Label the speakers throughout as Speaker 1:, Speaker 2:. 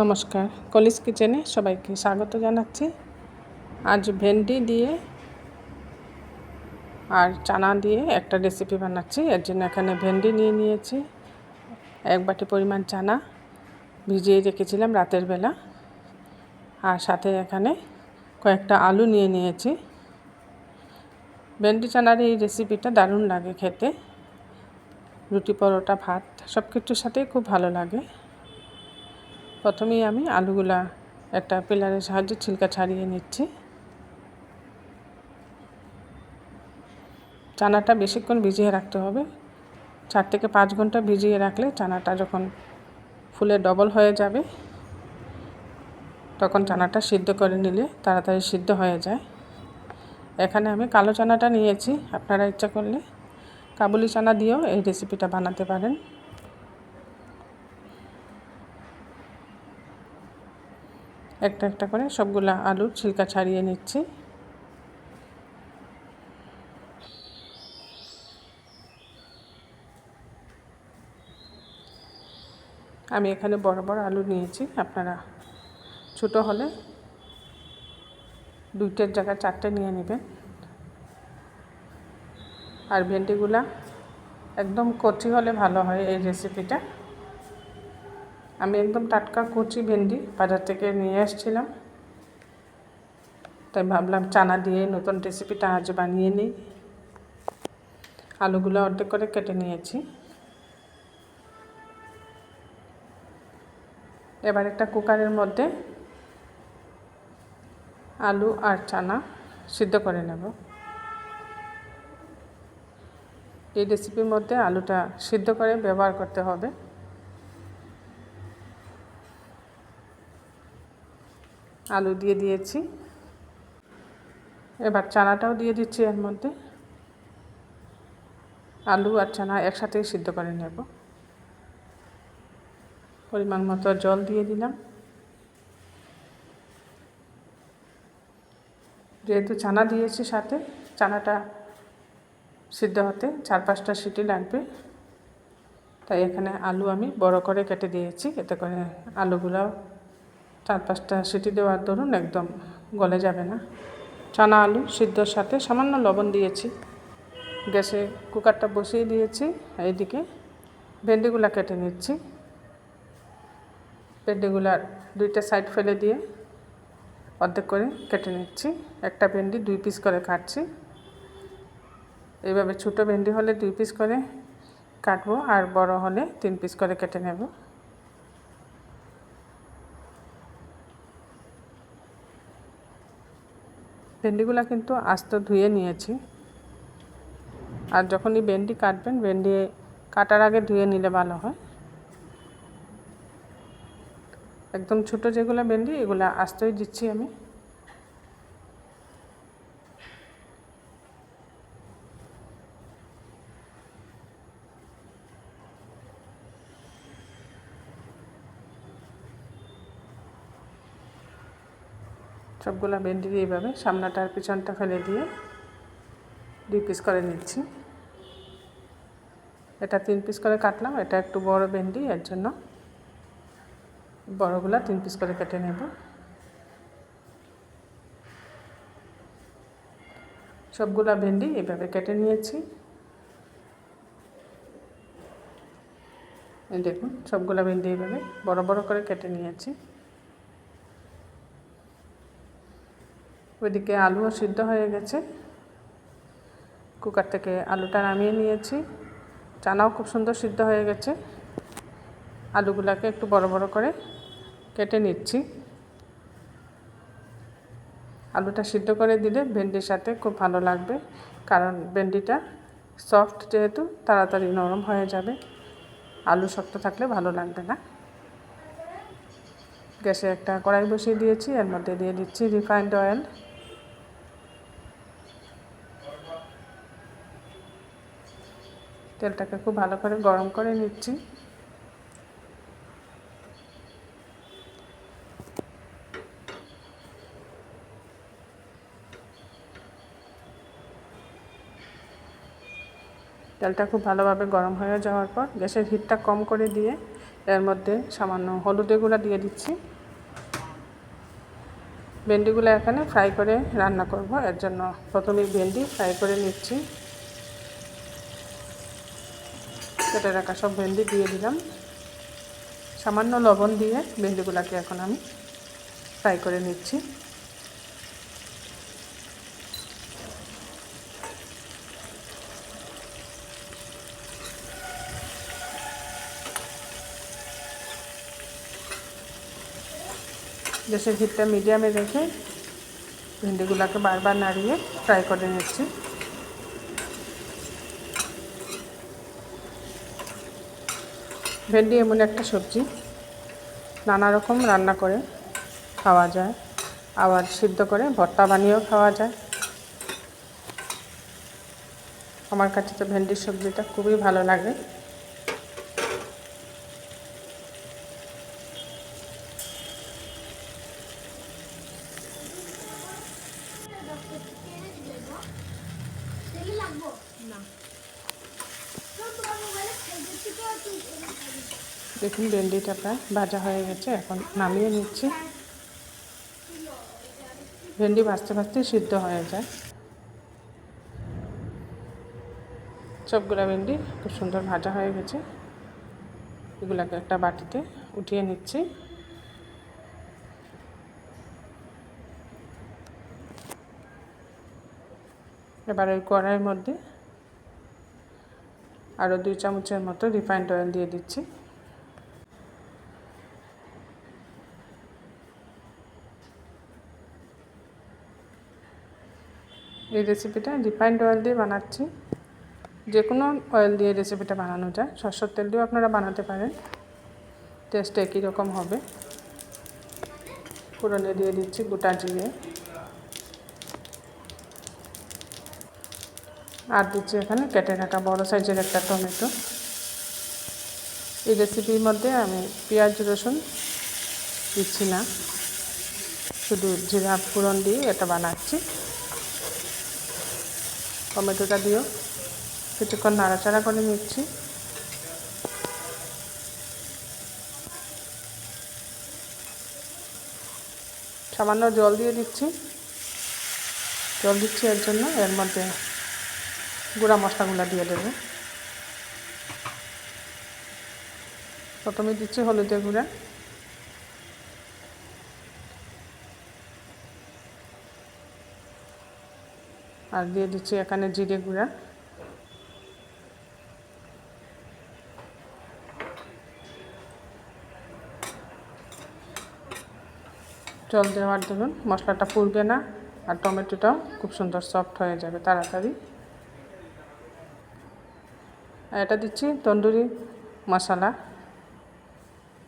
Speaker 1: নমস্কার, কলিস কিচেনে সবাইকে স্বাগত জানাচ্ছি। আজ ভেন্ডি দিয়ে আর চানা দিয়ে একটা রেসিপি বানাচ্ছি। এর জন্য এখানে ভেন্ডি নিয়ে নিয়েছি, 1 বাটি পরিমাণ চানা ভিজিয়ে রেখেছিলাম রাতের বেলা, আর সাথে এখানে কয়েকটা আলু নিয়ে নিয়েছি। ভেন্ডি চানার এই রেসিপিটা দারুণ লাগে খেতে, রুটি, পরোটা, ভাত সব কিছুর সাথেই খুব ভালো লাগে। প্রথমেই আমি আলুগুলা একটা পিলারের সাহায্যে ছিলকা ছাড়িয়ে নিচ্ছি। চানাটা বেশিক্ষণ ভিজিয়ে রাখতে হবে, 4 থেকে 5 ঘন্টা ভিজিয়ে রাখলে চানাটা যখন ফুলে ডবল হয়ে যাবে তখন চানাটা সিদ্ধ করে নিলে তাড়াতাড়ি সিদ্ধ হয়ে যায়। এখানে আমি কালো চানাটা নিয়েছি, আপনারা ইচ্ছা করলে কাবুলি চানা দিয়েও এই রেসিপিটা বানাতে পারেন। একটা একটা করে সবগুলা আলুর ছিলকা ছাড়িয়ে নিচ্ছি। আমি এখানে বড় বড় আলু নিয়েছি, আপনারা ছোটো হলে 2টের জায়গায় 4টে নিয়ে নেবেন। আর ভেন্ডিগুলা একদম কচি হলে ভালো হয় এই রেসিপিটা। আমি একদম টাটকা কচি ভেন্ডি বাজার থেকে নিয়ে এসেছিলাম, তাই ভাবলাম চানা দিয়ে নতুন রেসিপিটা আজ বানিয়ে নিই। আলুগুলো অর্ধেক করে কেটে নিয়েছি। এবার একটা কুকারের মধ্যে আলু আর চানা সিদ্ধ করে নেব। এই রেসিপির মধ্যে আলুটা সিদ্ধ করে ব্যবহার করতে হবে। আলু দিয়ে দিয়েছি, এবার চানাটাও দিয়ে দিচ্ছি এর মধ্যে। আলু আর চানা একসাথেই সিদ্ধ করে নেব। পরিমাণ মতো জল দিয়ে দিলাম। যেহেতু চানা দিয়েছি সাথে, চানাটা সিদ্ধ হতে 4-5টা সিটি লাগবে, তাই এখানে আলু আমি বড় করে কেটে দিয়েছি। এতে করে আলুগুলো 4-5টা সিটি দেওয়ার দরুন একদম গলে যাবে না। চানা আলু সিদ্ধর সাথে সামান্য লবণ দিয়েছি। গ্যাসে কুকারটা বসিয়ে দিয়েছি, এইদিকে ভেন্ডিগুলো কেটে নিচ্ছি। ভেন্ডিগুলার 2টা সাইড ফেলে দিয়ে অর্ধেক করে কেটে নিচ্ছি। একটা ভেন্ডি 2 পিস করে কাটছি। এইভাবে ছোটো ভেন্ডি হলে 2 পিস করে কাটবো, আর বড় হলে 3 পিস করে কেটে নেব। ভেন্ডিগুলো কিন্তু আস্ত ধুয়ে নিয়েছি, আর যখনই ভেন্ডি কাটবেন ভেন্ডি কাটার আগে ধুয়ে নিলে ভালো হয়। একদম ছোটো যেগুলো ভেন্ডি এগুলো আস্তই দিচ্ছি আমি। সবগুলো ভেন্ডি এইভাবে সামনাটা আর পিছনটা ফেলে দিয়ে 2 পিস করে নিচ্ছি। এটা 3 পিস করে কাটলাম, এটা একটু বড় ভেন্ডি, এর জন্য বড়গুলা 3 পিস করে কেটে নেব। সবগুলা ভেন্ডি এইভাবে কেটে নিয়েছি। এই দেখুন সবগুলা ভেন্ডি এইভাবে বড় বড় করে কেটে নিয়েছি। ওইদিকে আলুও সিদ্ধ হয়ে গেছে, কুকার থেকে আলুটা নামিয়ে নিয়েছি। চানাও খুব সুন্দর সিদ্ধ হয়ে গেছে। আলুগুলাকে একটু বড় বড় করে কেটে নিচ্ছি। আলুটা সিদ্ধ করে দিলে ভেন্ডির সাথে খুব ভালো লাগবে, কারণ ভেন্ডিটা সফট যেহেতু তাড়াতাড়ি নরম হয়ে যাবে। আলু শক্ত থাকলে ভালো লাগবে না। গ্যাসে একটা কড়াই বসিয়ে দিয়েছি, এর মধ্যে দিয়ে দিচ্ছি রিফাইন্ড অয়েল। তেলটাকে খুব ভালো করে গরম করে নিচ্ছি। তেলটা খুব ভালোভাবে গরম হয়ে যাওয়ার পর গ্যাসের হিটটা কম করে দিয়ে এর মধ্যে সামান্য হলুদের গুঁড়া দিয়ে দিচ্ছি। ভেন্ডিগুলো এখানে ফ্রাই করে রান্না করব, এর জন্য প্রথমে ভেন্ডি ফ্রাই করে নিচ্ছি। কেটে রাখা সব ভেন্ডি দিয়ে দিলাম। সামান্য লবণ দিয়ে ভেন্ডিগুলোকে এখন আমি ফ্রাই করে নিচ্ছি। গ্যাসের হিটটা মিডিয়ামে রেখে ভেন্ডিগুলোকে বারবার নাড়িয়ে ফ্রাই করে নিচ্ছি। ভেন্ডি এমন একটা সবজি, নানা রকম রান্না করে খাওয়া যায়, আবার সিদ্ধ করে ভর্তা বানিয়েও খাওয়া যায়। আমার কাছে তো ভেন্ডির সবজিটা খুবই ভালো লাগে। দেখুন ভেন্ডিটা প্রায় ভাজা হয়ে গেছে, এখন নামিয়ে নিচ্ছি। ভেন্ডি ভাজতে ভাজতে সিদ্ধ হয়ে যায়। সবগুলা ভেন্ডি খুব সুন্দর ভাজা হয়ে গেছে, এগুলাকে একটা বাটিতে উঠিয়ে নিচ্ছি। এবার ওই কড়াইয়ের মধ্যে আরও 2 চামচের মতো রিফাইন্ড অয়েল দিয়ে দিচ্ছি। এই রেসিপিটা রিফাইন্ড অয়েল দিয়ে বানাচ্ছি। যে কোনো অয়েল দিয়ে রেসিপিটা বানানো যায়, সরষের তেল দিয়েও আপনারা বানাতে পারেন, টেস্ট একই রকম হবে। ফোড়নে দিয়ে দিচ্ছি গোটা জিরে, আর দিচ্ছি এখানে কেটে রাখা বড় সাইজের একটা টমেটো। এই রেসিপির মধ্যে আমি পেঁয়াজ রসুন দিচ্ছি না, শুধু জিরা ফোড়ন দিয়ে এটা বানাচ্ছি। টমেটোটা দিয়েও কিছুক্ষণ নাড়াচাড়া করে নিচ্ছি। সামান্য জল দিয়ে দিচ্ছি। জল দিচ্ছি এর জন্য এর মধ্যে গুঁড়া মশলাগুলো দিয়ে দেবো। প্রথমে দিচ্ছি হলুদের গুঁড়া, আর দিয়ে দিচ্ছি এখানে জিরে গুঁড়া, জল দেওয়ার দরুন মশলাটা পুড়বে না, আর টমেটোটাও খুব সুন্দর সফট হয়ে যাবে তাড়াতাড়ি। আর এটা দিচ্ছি তন্দুরি মশলা,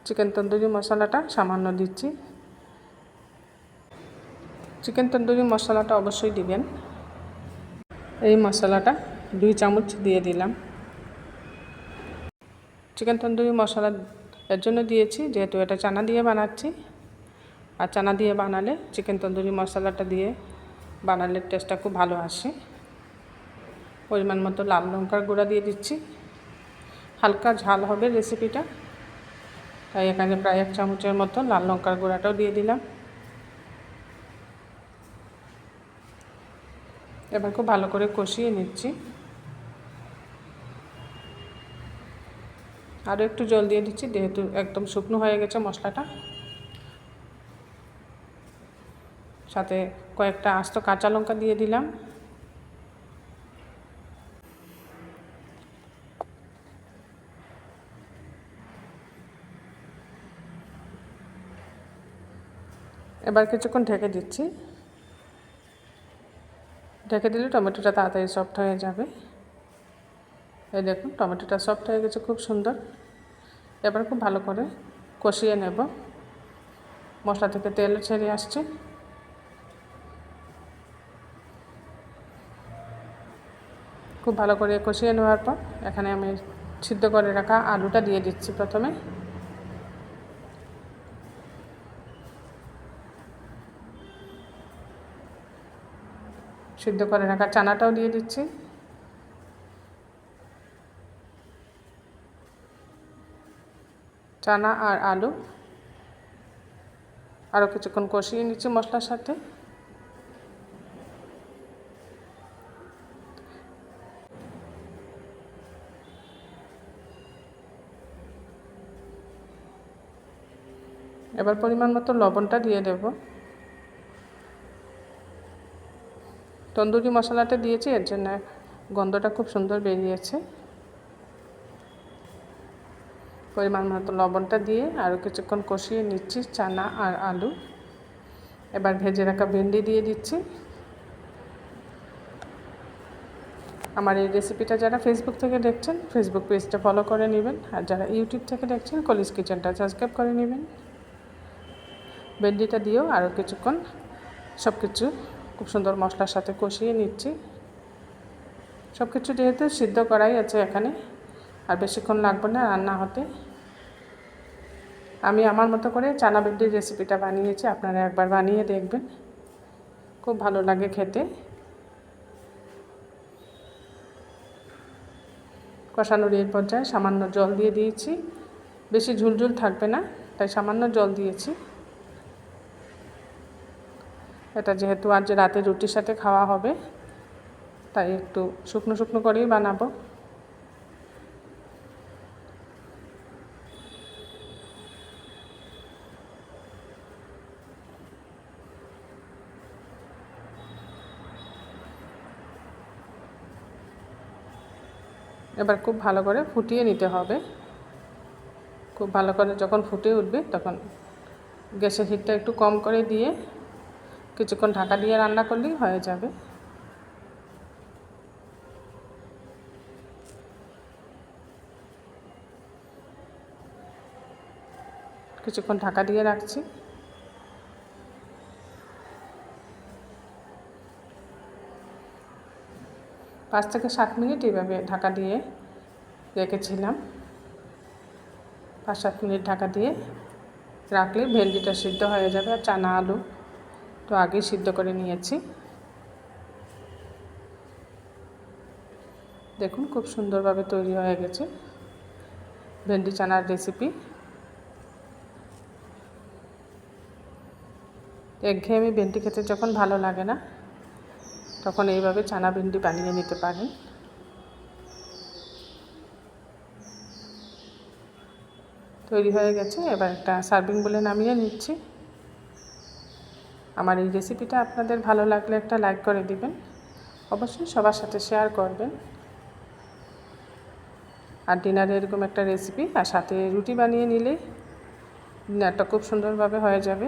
Speaker 1: চিকেন তন্দুরি মশলাটা সামান্য দিচ্ছি। চিকেন তন্দুরি মশলাটা অবশ্যই দিবেন। এই মশলাটা 2 চামচ দিয়ে দিলাম। চিকেন তন্দুরি মশলা এর জন্য দিয়েছি যেহেতু এটা চানা দিয়ে বানাচ্ছি, আর চানা দিয়ে বানালে চিকেন তন্দুরি মশলাটা দিয়ে বানালে টেস্টটা খুব ভালো আসে। পরিমাণ মতো লাল লঙ্কার গুঁড়া দিয়ে দিচ্ছি। হালকা ঝাল হবে রেসিপিটা, তাই এখানে প্রায় 1 চামচের মতো লাল লঙ্কার গুঁড়াটাও দিয়ে দিলাম। এবার খুব ভালো করে কষিয়ে নিচ্ছি। আরও একটু জল দিয়ে দিচ্ছি যেহেতু একদম শুকনো হয়ে গেছে মশলাটা। সাথে কয়েকটা আস্ত কাঁচা লঙ্কা দিয়ে দিলাম। এবার কিছুক্ষণ ঢেকে দিচ্ছি। ঢেকে দিলে টমেটোটা তাড়াতাড়ি সফট হয়ে যাবে। এই দেখুন টমেটোটা সফট হয়ে গেছে খুব সুন্দর। এবার খুব ভালো করে কষিয়ে নেব। মশলা থেকে তেল ছেড়ে আসছে। খুব ভালো করে কষিয়ে নেওয়ার পর এখানে আমি সিদ্ধ করে রাখা আলুটা দিয়ে দিচ্ছি প্রথমে। সিদ্ধ করে রাখা চানাটাও দিয়ে দিচ্ছি। চানা আর আলু আরও কিছুক্ষণ কষিয়ে নিচ্ছি মশলার সাথে। এবার পরিমাণ মতো লবণটা দিয়ে দেব। তন্দুরি মশলাটা দিয়েছি, এর জন্য গন্ধটা খুব সুন্দর বেরিয়েছে। পরিমাণ মতো লবণটা দিয়ে আরও কিছুক্ষণ কষিয়ে নিচ্ছি চানা আর আলু। এবার ভেজে রাখা ভেন্ডি দিয়ে দিচ্ছি। আমার এই রেসিপিটা যারা ফেসবুক থেকে দেখছেন ফেসবুক পেজটা ফলো করে নেবেন, আর যারা ইউটিউব থেকে দেখছেন কলিজ কিচেনটা সাবস্ক্রাইব করে নেবেন। ভেন্ডিটা দিয়েও আরও কিছুক্ষণ সব কিছু খুব সুন্দর মশলার সাথে কষিয়ে নিচ্ছি। সব কিছু যেহেতু সিদ্ধ করাই আছে এখানে, আর বেশিক্ষণ লাগবে না রান্না হতে। আমি আমার মতো করে চানা ভেন্ডির রেসিপিটা বানিয়েছি, আপনারা একবার বানিয়ে দেখবেন, খুব ভালো লাগে খেতে। কষানোর এই পর্যায়ে সামান্য জল দিয়ে দিয়েছি, বেশি ঝুলঝুল থাকবে না তাই সামান্য জল দিয়েছি। এটা যেহেতু আজ রাতে রুটির সাথে খাওয়া হবে তাই একটু শুকনো শুকনো করেই বানাবো। এবার খুব ভালো করে ফুটিয়ে নিতে হবে। খুব ভালো করে যখন ফুটে উঠবে তখন গ্যাসের হিটটা একটু কম করে দিয়ে কিছুক্ষণ ঢাকা দিয়ে রান্না করলেই হয়ে যাবে। কিছুক্ষণ ঢাকা দিয়ে রাখছি। পাঁচ থেকে 7 মিনিট এইভাবে ঢাকা দিয়ে রেখেছিলাম। 5-7 মিনিট ঢাকা দিয়ে রাখলে ভেন্ডিটা সিদ্ধ হয়ে যাবে। আর চানা আলু তো আগেই সিদ্ধ করে নিয়েছি। দেখুন খুব সুন্দরভাবে তৈরি হয়ে গেছে ভেন্ডি চানার রেসিপি। একঘেয়েমি ভেন্ডি খেতে যখন ভালো লাগে না তখন এইভাবে চানা ভেন্ডি বানিয়ে নিতে পারেন। তৈরি হয়ে গেছে, এবার একটা সার্ভিং বলে নামিয়ে নিচ্ছি। আমার এই রেসিপিটা আপনাদের ভালো লাগলে একটা লাইক করে দিবেন, অবশ্যই সবার সাথে শেয়ার করবেন। আর ডিনারে এরকম একটা রেসিপি আর সাথে রুটি বানিয়ে নিলে ডিনারটা খুব সুন্দরভাবে হয়ে যাবে।